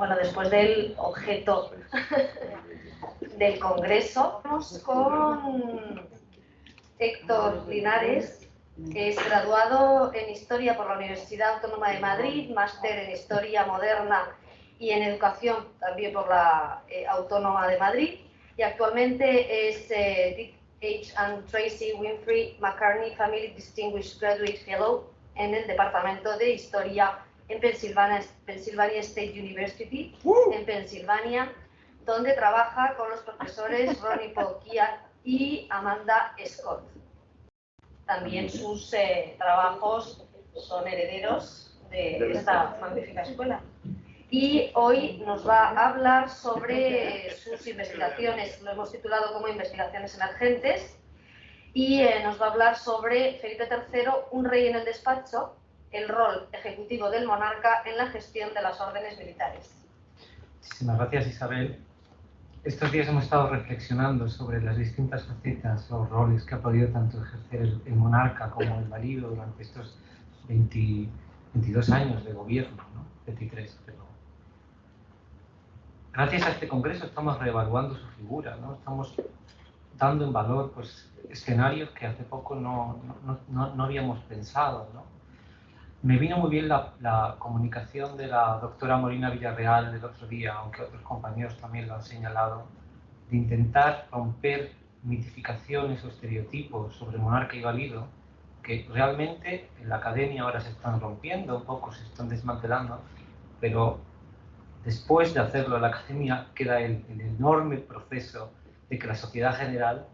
Bueno, después del objeto del Congreso, vamos con Héctor Linares, que es graduado en Historia por la Universidad Autónoma de Madrid, máster en Historia Moderna y en Educación también por la Autónoma de Madrid, y actualmente es Dick H. and Tracy Winfrey McCartney Family Distinguished Graduate Fellow en el Departamento de Historia en Pennsylvania State University, en Pensilvania, donde trabaja con los profesores Ronnie Paul Kia y Amanda Scott. También sus trabajos son herederos de esta magnífica escuela. Y hoy nos va a hablar sobre sus investigaciones, lo hemos titulado como Investigaciones Emergentes, y nos va a hablar sobre Felipe III, un rey en el despacho, el rol ejecutivo del monarca en la gestión de las órdenes militares. Muchísimas gracias, Isabel. Estos días hemos estado reflexionando sobre las distintas facetas o roles que ha podido tanto ejercer el monarca como el valido durante estos 22 años de gobierno, ¿no? 23, pero gracias a este congreso estamos reevaluando su figura, ¿no? Estamos dando en valor pues, escenarios que hace poco no habíamos pensado, ¿no? Me vino muy bien la comunicación de la doctora Molina Villarreal el otro día, aunque otros compañeros también lo han señalado, de intentar romper mitificaciones o estereotipos sobre monarca y valido, que realmente en la academia ahora se están rompiendo, un poco se están desmantelando, pero después de hacerlo en la academia queda el enorme proceso de que la sociedad general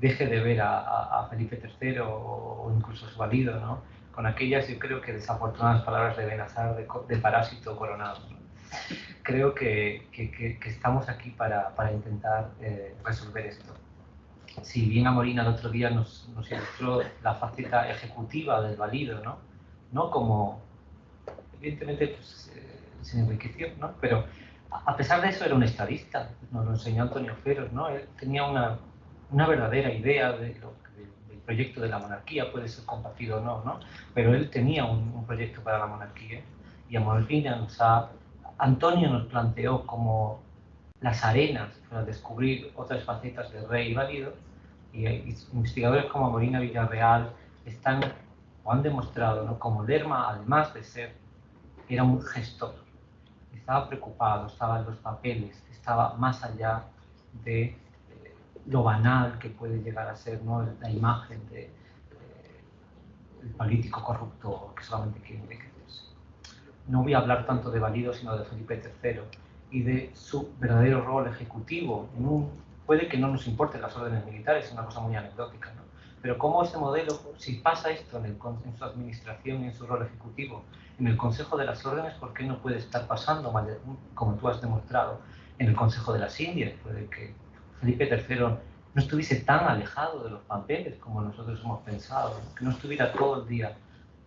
deje de ver a Felipe III o incluso a su valido, ¿no? Con aquellas, yo creo que desafortunadas palabras de Benazar de parásito coronado, ¿no? Creo que estamos aquí para intentar resolver esto. Si bien Amorina el otro día nos ilustró la faceta ejecutiva del valido, ¿no? No como, evidentemente, pues, se enriqueció, ¿no? Pero a pesar de eso era un estadista, nos lo enseñó Antonio Feros, ¿no? Él tenía una verdadera idea del proyecto de la monarquía, puede ser compartido o no, ¿no? Pero él tenía un proyecto para la monarquía, y Antonio nos planteó como las arenas para descubrir otras facetas del rey y valido, y investigadores como Molina Villarreal están o han demostrado, ¿no? Como Lerma, además de ser, era un gestor, estaba preocupado, estaba en los papeles, estaba más allá de lo banal que puede llegar a ser, ¿no? La imagen de el político corrupto que solamente quiere enriquecerse. No voy a hablar tanto de valido, sino de Felipe III y de su verdadero rol ejecutivo. Puede que no nos importen las órdenes militares, es una cosa muy anecdótica, ¿no? Pero cómo ese modelo, si pasa esto en su administración y en su rol ejecutivo, en el Consejo de las Órdenes, ¿por qué no puede estar pasando, como tú has demostrado, en el Consejo de las Indias? Puede que Felipe III no estuviese tan alejado de los papeles como nosotros hemos pensado, ¿no? Que no estuviera todo el día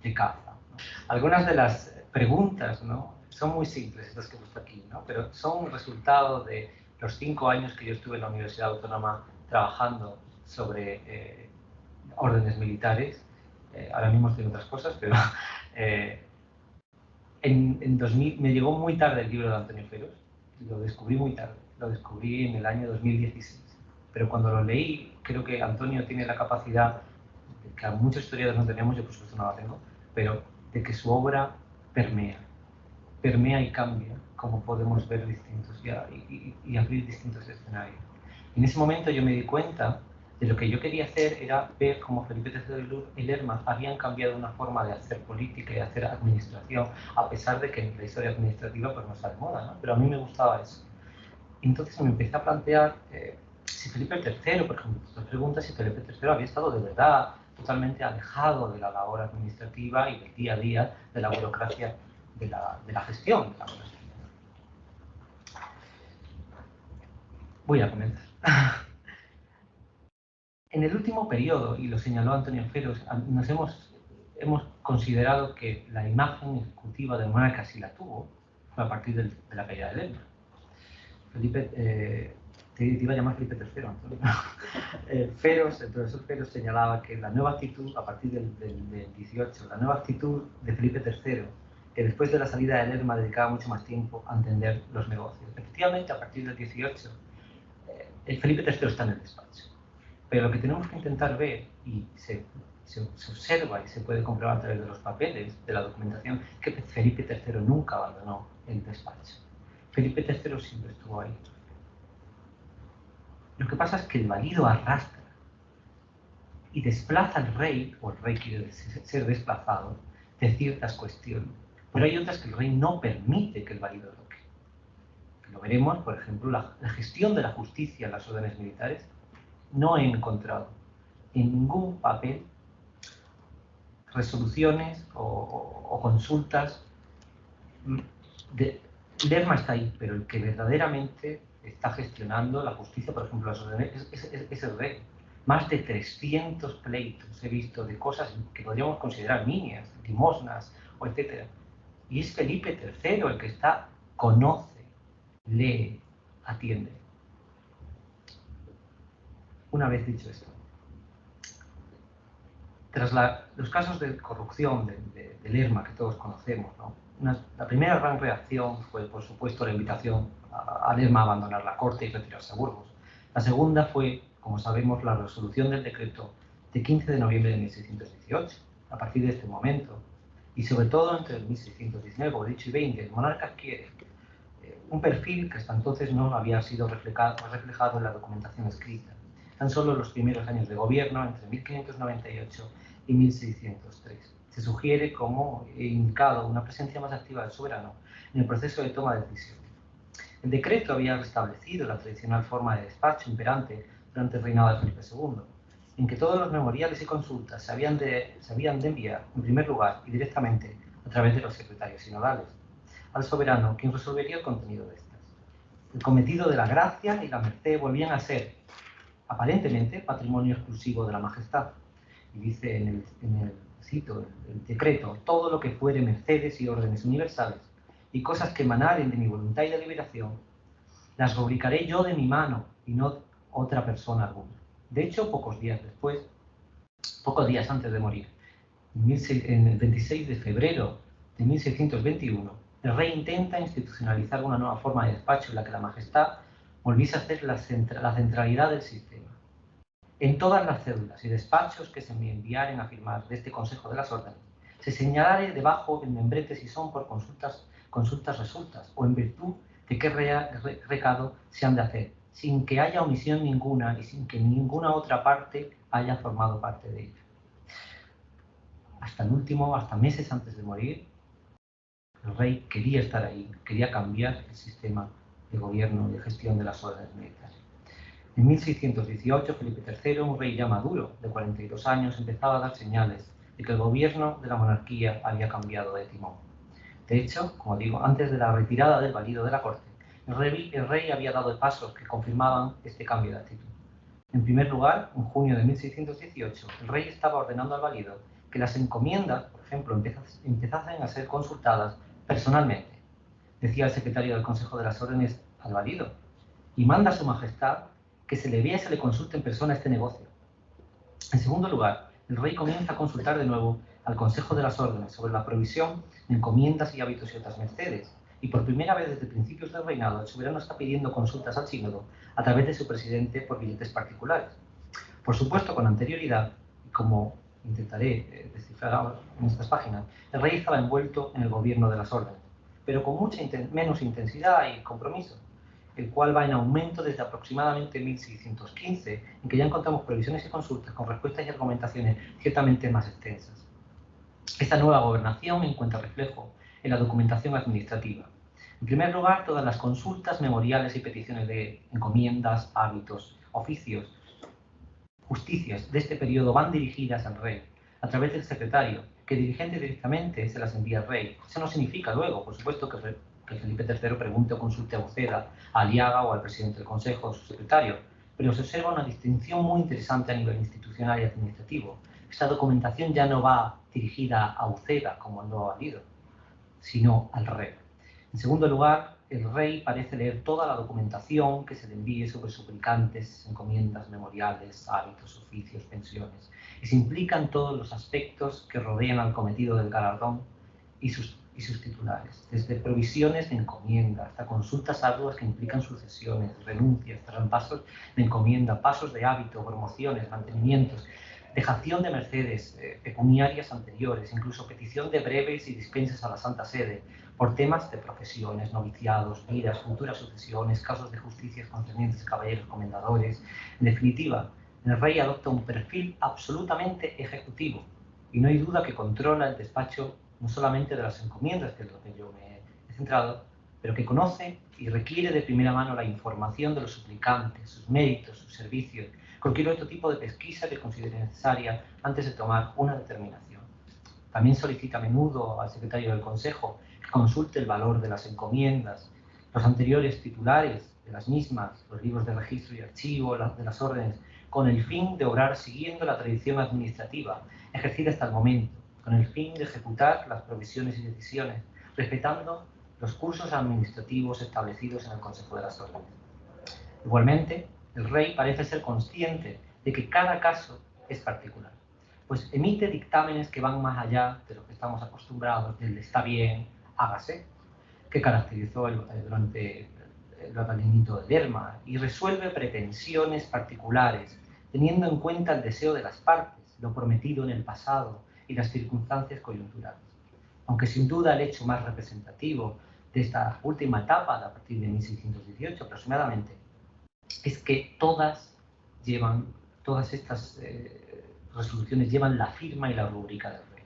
de caza, ¿no? Algunas de las preguntas, ¿no? Son muy simples estas que he puesto aquí, ¿no? Pero son un resultado de los 5 años que yo estuve en la Universidad Autónoma trabajando sobre órdenes militares. Ahora mismo estoy en otras cosas, pero en 2000 me llegó muy tarde el libro de Antonio Feros, lo descubrí muy tarde, lo descubrí en el año 2016. Pero cuando lo leí, creo que Antonio tiene la capacidad, que a muchos historiadores no tenemos, yo por supuesto no la tengo, pero de que su obra permea y cambia cómo podemos ver distintos y abrir distintos escenarios. En ese momento yo me di cuenta de lo que yo quería hacer era ver cómo Felipe III y Lerma habían cambiado una forma de hacer política y de hacer administración, a pesar de que en la historia administrativa pues no está de moda, ¿no? Pero a mí me gustaba eso. Entonces me empecé a plantear si Felipe III, por ejemplo, nos pregunta si Felipe III había estado de verdad totalmente alejado de la labor administrativa y del día a día de la burocracia de la gestión de la monarquía. Voy a comenzar. En el último periodo, y lo señaló Antonio Feros, hemos considerado que la imagen ejecutiva del monarca, si la tuvo, fue a partir de la caída de Lerma. Felipe, te iba a llamar Felipe III, Antonio. El profesor Feros señalaba que la nueva actitud, a partir del 18, la nueva actitud de Felipe III que después de la salida de Lerma dedicaba mucho más tiempo a entender los negocios. Efectivamente, a partir del 18, el Felipe III está en el despacho. Pero lo que tenemos que intentar ver, y se observa y se puede comprobar a través de los papeles, de la documentación, que Felipe III nunca abandonó el despacho. Felipe III siempre estuvo ahí. Lo que pasa es que el valido arrastra y desplaza al rey, o el rey quiere ser desplazado, de ciertas cuestiones. Pero hay otras que el rey no permite que el valido toque. Lo veremos, por ejemplo, la gestión de la justicia en las órdenes militares. No he encontrado en ningún papel resoluciones o consultas. Lerma está ahí, pero el que verdaderamente está gestionando la justicia, por ejemplo, las órdenes, es el rey. Más de 300 pleitos he visto de cosas que podríamos considerar niñas, limosnas, o etc. Y es Felipe III el que conoce, lee, atiende. Una vez dicho esto, tras los casos de corrupción de Lerma que todos conocemos, ¿no? La primera gran reacción fue, por supuesto, la invitación a Lerma a abandonar la corte y retirarse a Burgos. La segunda fue, como sabemos, la resolución del decreto de 15 de noviembre de 1618. A partir de este momento, y sobre todo entre el 1619, como he dicho, y 20, el monarca adquiere un perfil que hasta entonces no había sido reflejado en la documentación escrita. Tan solo en los primeros años de gobierno, entre 1598 y 1603. Se sugiere, como he indicado, una presencia más activa del soberano en el proceso de toma de decisiones. El decreto había restablecido la tradicional forma de despacho imperante durante el reinado de Felipe II, en que todos los memoriales y consultas se habían de enviar, en primer lugar y directamente, a través de los secretarios sinodales, al soberano, quien resolvería el contenido de estas. El cometido de la gracia y la merced volvían a ser, aparentemente, patrimonio exclusivo de la majestad. Y dice cito el decreto, todo lo que fuere mercedes y órdenes universales y cosas que emanaren de mi voluntad y deliberación, las rubricaré yo de mi mano y no otra persona alguna. De hecho, pocos días antes de morir, en el 26 de febrero de 1621, el rey intenta institucionalizar una nueva forma de despacho en la que la majestad volviese a ser la centralidad del sistema. En todas las cédulas y despachos que se me enviaren a firmar de este Consejo de las Órdenes, se señalará debajo el membrete si son por consultas resultas o en virtud de qué recado se han de hacer, sin que haya omisión ninguna y sin que ninguna otra parte haya formado parte de ella. Hasta meses antes de morir, el rey quería estar ahí, quería cambiar el sistema de gobierno y de gestión de las órdenes militares. En 1618, Felipe III, un rey ya maduro, de 42 años, empezaba a dar señales de que el gobierno de la monarquía había cambiado de timón. De hecho, como digo, antes de la retirada del valido de la corte, el rey había dado pasos que confirmaban este cambio de actitud. En primer lugar, en junio de 1618, el rey estaba ordenando al valido que las encomiendas, por ejemplo, empezasen a ser consultadas personalmente. Decía el secretario del Consejo de las Órdenes al valido, y manda a su majestad que se le vea y se le consulte en persona este negocio. En segundo lugar, el rey comienza a consultar de nuevo al Consejo de las Órdenes sobre la provisión de encomiendas y hábitos y otras mercedes, y por primera vez desde principios del reinado, el soberano está pidiendo consultas al sínodo a través de su presidente por billetes particulares. Por supuesto, con anterioridad, y como intentaré descifrar en estas páginas, el rey estaba envuelto en el gobierno de las órdenes, pero con mucha menos intensidad y compromiso, el cual va en aumento desde aproximadamente 1615, en que ya encontramos previsiones y consultas con respuestas y argumentaciones ciertamente más extensas. Esta nueva gobernación encuentra reflejo en la documentación administrativa. En primer lugar, todas las consultas, memoriales y peticiones de encomiendas, hábitos, oficios, justicias de este periodo van dirigidas al rey, a través del secretario, que dirigente directamente se las envía al rey. Eso no significa luego, por supuesto, que Felipe III pregunte o consulte a Uceda, a Aliaga o al presidente del Consejo o su secretario, pero se observa una distinción muy interesante a nivel institucional y administrativo. Esta documentación ya no va dirigida a Uceda, como no ha valido, sino al rey. En segundo lugar, el rey parece leer toda la documentación que se le envíe sobre suplicantes, encomiendas, memoriales, hábitos, oficios, pensiones, y se implican todos los aspectos que rodean al cometido del galardón y sus y sus titulares, desde provisiones de encomienda hasta consultas arduas que implican sucesiones, renuncias, traspasos de encomienda, pasos de hábito, promociones, mantenimientos, dejación de mercedes pecuniarias anteriores, incluso petición de breves y dispensas a la Santa Sede, por temas de profesiones, noviciados, vidas, futuras sucesiones, casos de justicias concernientes a caballeros comendadores. En definitiva, el rey adopta un perfil absolutamente ejecutivo y no hay duda que controla el despacho no solamente de las encomiendas, que es lo que yo me he centrado, pero que conoce y requiere de primera mano la información de los suplicantes, sus méritos, sus servicios, cualquier otro tipo de pesquisa que considere necesaria antes de tomar una determinación. También solicita a menudo al secretario del Consejo que consulte el valor de las encomiendas, los anteriores titulares de las mismas, los libros de registro y archivo de las órdenes, con el fin de obrar siguiendo la tradición administrativa ejercida hasta el momento, con el fin de ejecutar las provisiones y decisiones, respetando los cursos administrativos establecidos en el Consejo de las Órdenes. Igualmente, el rey parece ser consciente de que cada caso es particular, pues emite dictámenes que van más allá de lo que estamos acostumbrados del está bien, hágase, que caracterizó durante el batallamiento de Lerma, y resuelve pretensiones particulares, teniendo en cuenta el deseo de las partes, lo prometido en el pasado y las circunstancias coyunturales. Aunque sin duda el hecho más representativo de esta última etapa, a partir de 1618 aproximadamente, es que todas estas resoluciones llevan la firma y la rúbrica del rey.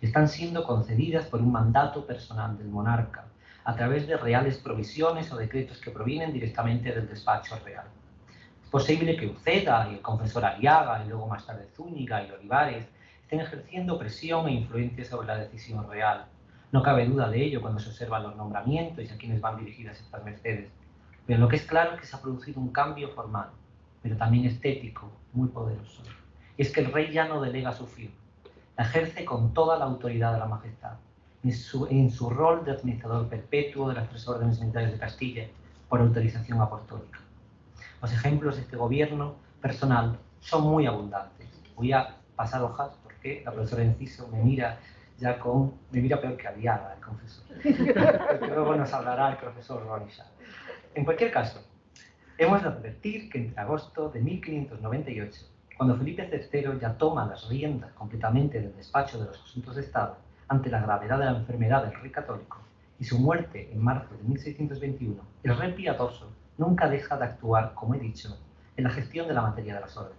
Están siendo concedidas por un mandato personal del monarca, a través de reales provisiones o decretos que provienen directamente del despacho real. Es posible que Uceda y el confesor Aliaga, y luego más tarde Zúñiga y Olivares, estén ejerciendo presión e influencia sobre la decisión real. No cabe duda de ello cuando se observan los nombramientos y a quienes van dirigidas estas mercedes. Pero lo que es claro es que se ha producido un cambio formal, pero también estético, muy poderoso. Y es que el rey ya no delega su firma, la ejerce con toda la autoridad de la majestad, en su rol de administrador perpetuo de las tres órdenes militares de Castilla, por autorización apostólica. Los ejemplos de este gobierno personal son muy abundantes. Voy a pasar hojas porque la profesora Enciso me mira peor que Aliaga, el confesor. Porque luego nos hablará el profesor Ronisha. En cualquier caso, hemos de advertir que entre agosto de 1598, cuando Felipe III ya toma las riendas completamente del despacho de los asuntos de Estado ante la gravedad de la enfermedad del rey católico y su muerte en marzo de 1621, el rey piadoso nunca deja de actuar, como he dicho, en la gestión de la materia de las órdenes.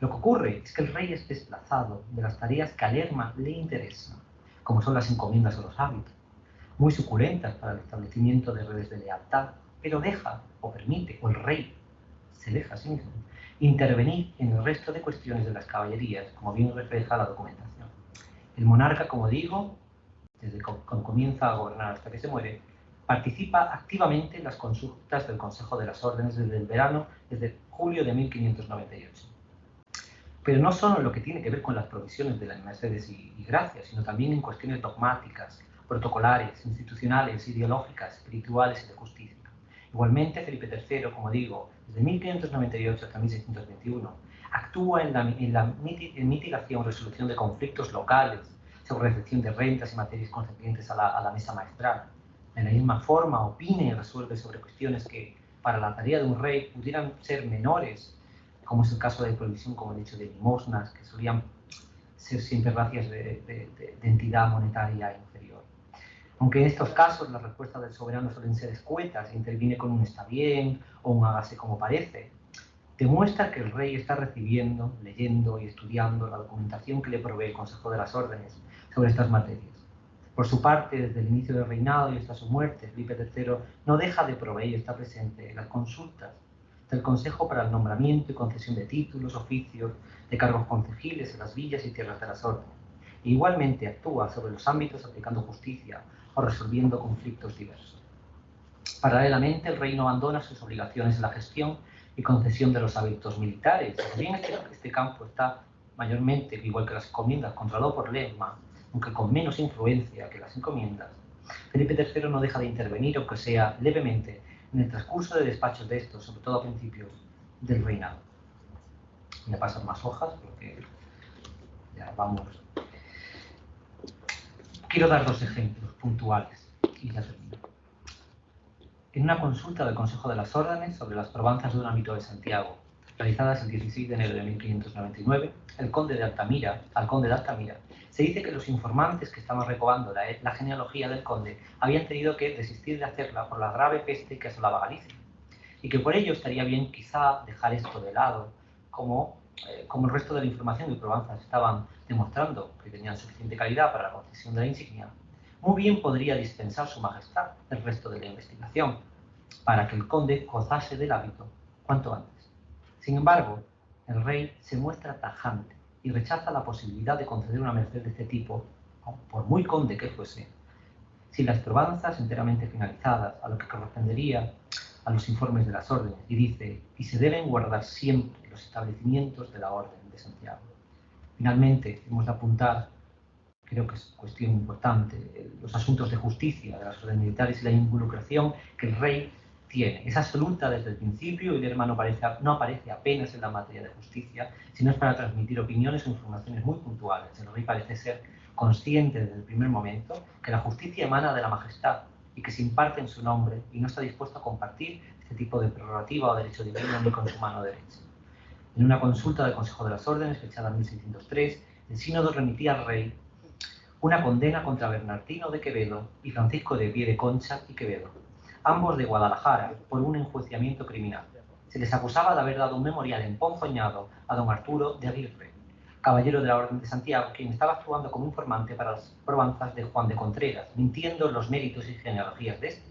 Lo que ocurre es que el rey es desplazado de las tareas que a Lerma le interesan, como son las encomiendas o los hábitos, muy suculentas para el establecimiento de redes de lealtad, pero deja, o permite, o el rey se deja a sí mismo, intervenir en el resto de cuestiones de las caballerías, como bien refleja la documentación. El monarca, como digo, desde cuando comienza a gobernar hasta que se muere, participa activamente en las consultas del Consejo de las Órdenes desde julio de 1598. Pero no solo en lo que tiene que ver con las provisiones de las mercedes y gracias, sino también en cuestiones dogmáticas, protocolares, institucionales, ideológicas, espirituales y de justicia. Igualmente, Felipe III, como digo, desde 1598 hasta 1621, actúa en la mitigación o resolución de conflictos locales, sobre recepción de rentas y materias concernientes a la mesa maestral. De la misma forma, opina y resuelve sobre cuestiones que, para la tarea de un rey, pudieran ser menores, como es el caso de prohibición, como he dicho, de limosnas, que solían ser siempre gracias de entidad monetaria inferior. Aunque en estos casos las respuestas del soberano suelen ser escuetas e interviene con un está bien o un hágase como parece, demuestra que el rey está recibiendo, leyendo y estudiando la documentación que le provee el Consejo de las Órdenes sobre estas materias. Por su parte, desde el inicio del reinado y hasta su muerte, Felipe III no deja de proveer y está presente en las consultas del Consejo para el nombramiento y concesión de títulos, oficios, de cargos concejiles en las villas y tierras de las órdenes. E igualmente actúa sobre los ámbitos aplicando justicia o resolviendo conflictos diversos. Paralelamente, el rey no abandona sus obligaciones en la gestión y concesión de los hábitos militares. Si bien este campo está mayormente, igual que las encomiendas, controlado por Lerma, aunque con menos influencia que las encomiendas, Felipe III no deja de intervenir, aunque sea levemente, en el transcurso de despachos de estos, sobre todo a principios del reinado. Me pasan más hojas porque ya vamos. Quiero dar dos ejemplos puntuales y ya termino. En una consulta del Consejo de las Órdenes sobre las probanzas de un ámbito de Santiago, realizadas el 16 de enero de 1599, al conde de Altamira, se dice que los informantes que estaban recabando la genealogía del conde habían tenido que desistir de hacerla por la grave peste que asolaba Galicia, y que por ello estaría bien quizá dejar esto de lado, como el resto de la información y probanzas estaban demostrando que tenían suficiente calidad para la concesión de la insignia. Muy bien podría dispensar su majestad el resto de la investigación para que el conde gozase del hábito cuanto antes. Sin embargo, el rey se muestra tajante y rechaza la posibilidad de conceder una merced de este tipo, por muy conde que fuese, sin las probanzas enteramente finalizadas, a lo que correspondería a los informes de las órdenes, y dice, y se deben guardar siempre los establecimientos de la Orden de Santiago. Finalmente, hemos de apuntar, creo que es cuestión importante, los asuntos de justicia de las órdenes militares y la involucración que el rey tiene. Es absoluta desde el principio y Lerma no aparece apenas en la materia de justicia, sino es para transmitir opiniones o informaciones muy puntuales. El rey parece ser consciente desde el primer momento que la justicia emana de la majestad y que se imparte en su nombre y no está dispuesto a compartir este tipo de prerrogativa o derecho divino ni con su mano derecha. En una consulta del Consejo de las Órdenes, fechada en 1603, el sínodo remitía al rey una condena contra Bernardino de Quevedo y Francisco de Pie de Concha y Quevedo, ambos de Guadalajara, por un enjuiciamiento criminal. Se les acusaba de haber dado un memorial emponzoñado a don Arturo de Aguirre, caballero de la Orden de Santiago, quien estaba actuando como informante para las probanzas de Juan de Contreras, mintiendo los méritos y genealogías de este.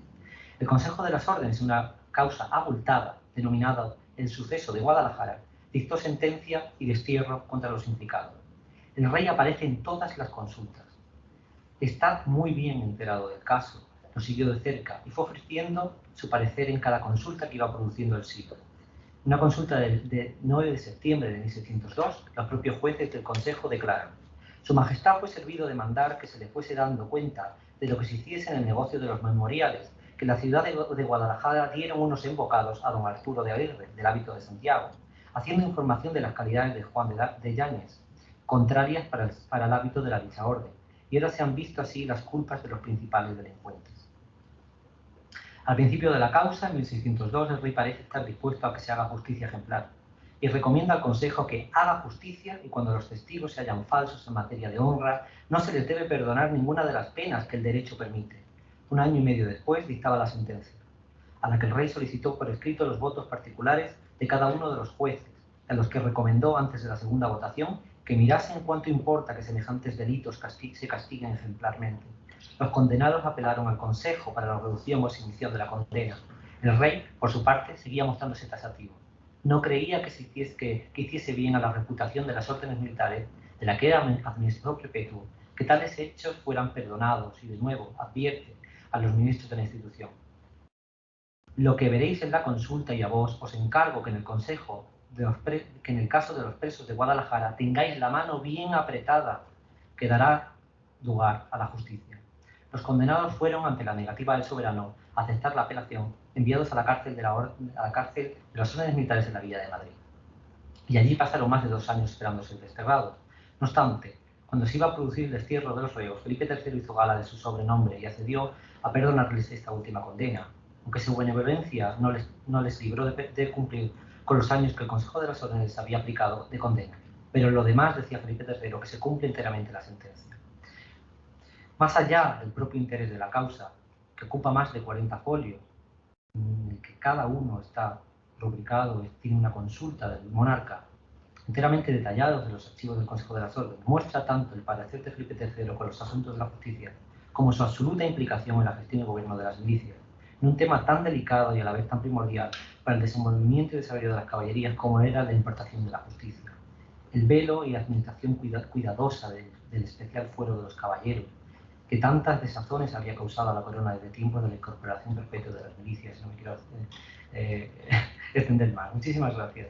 El Consejo de las Órdenes, en una causa abultada, denominada el suceso de Guadalajara, dictó sentencia y destierro contra los implicados. El rey aparece en todas las consultas. Está muy bien enterado del caso, lo siguió de cerca y fue ofreciendo su parecer en cada consulta que iba produciendo el siglo. En una consulta de 9 de septiembre de 1602, los propios jueces del Consejo declaran: Su Majestad fue servido de mandar que se le fuese dando cuenta de lo que se hiciese en el negocio de los memoriales, que en la ciudad de Guadalajara dieron unos embocados a don Arturo de Aguirre, del hábito de Santiago, haciendo información de las calidades de Juan de Yáñez, contrarias para el hábito de la dicha orden, y ahora se han visto así las culpas de los principales delincuentes. Al principio de la causa, en 1602, el rey parece estar dispuesto a que se haga justicia ejemplar y recomienda al Consejo que haga justicia y cuando los testigos se hallan falsos en materia de honra, no se les debe perdonar ninguna de las penas que el derecho permite. Un año y medio después dictaba la sentencia, a la que el rey solicitó por escrito los votos particulares de cada uno de los jueces, a los que recomendó antes de la segunda votación que mirasen cuánto importa que semejantes delitos se castiguen ejemplarmente. Los condenados apelaron al Consejo para la reducción o exhibición de la condena. El rey, por su parte, seguía mostrándose tasativo. No creía que hiciese bien a la reputación de las órdenes militares, de la que era administrador perpetuo, que tales hechos fueran perdonados y, de nuevo, advierte a los ministros de la institución. Lo que veréis en la consulta y a vos os encargo que en el Consejo, que en el caso de los presos de Guadalajara tengáis la mano bien apretada, que dará lugar a la justicia. Los condenados fueron, ante la negativa del soberano a aceptar la apelación, enviados a la cárcel de las órdenes militares en la Villa de Madrid. Y allí pasaron más de 2 años esperando ser desterrados. No obstante, cuando se iba a producir el destierro de los reos, Felipe III hizo gala de su sobrenombre y accedió a perdonarles esta última condena, aunque su benevolencia no les libró de cumplir con los años que el Consejo de las Órdenes había aplicado de condena. Pero en lo demás, decía Felipe III, que se cumple enteramente la sentencia. Más allá del propio interés de la causa, que ocupa más de 40 folios, en el que cada uno está rubricado y tiene una consulta del monarca, enteramente detallados de los archivos del Consejo de las Órdenes, muestra tanto el parecer de Felipe III con los asuntos de la justicia, como su absoluta implicación en la gestión y gobierno de las milicias, en un tema tan delicado y a la vez tan primordial para el desenvolvimiento y desarrollo de las caballerías como era la impartación de la justicia. El velo y la administración cuidadosa del especial fuero de los caballeros, que tantas desazones había causado a la corona desde tiempos de la incorporación perpetua de las milicias. No me quiero extender más. Muchísimas gracias.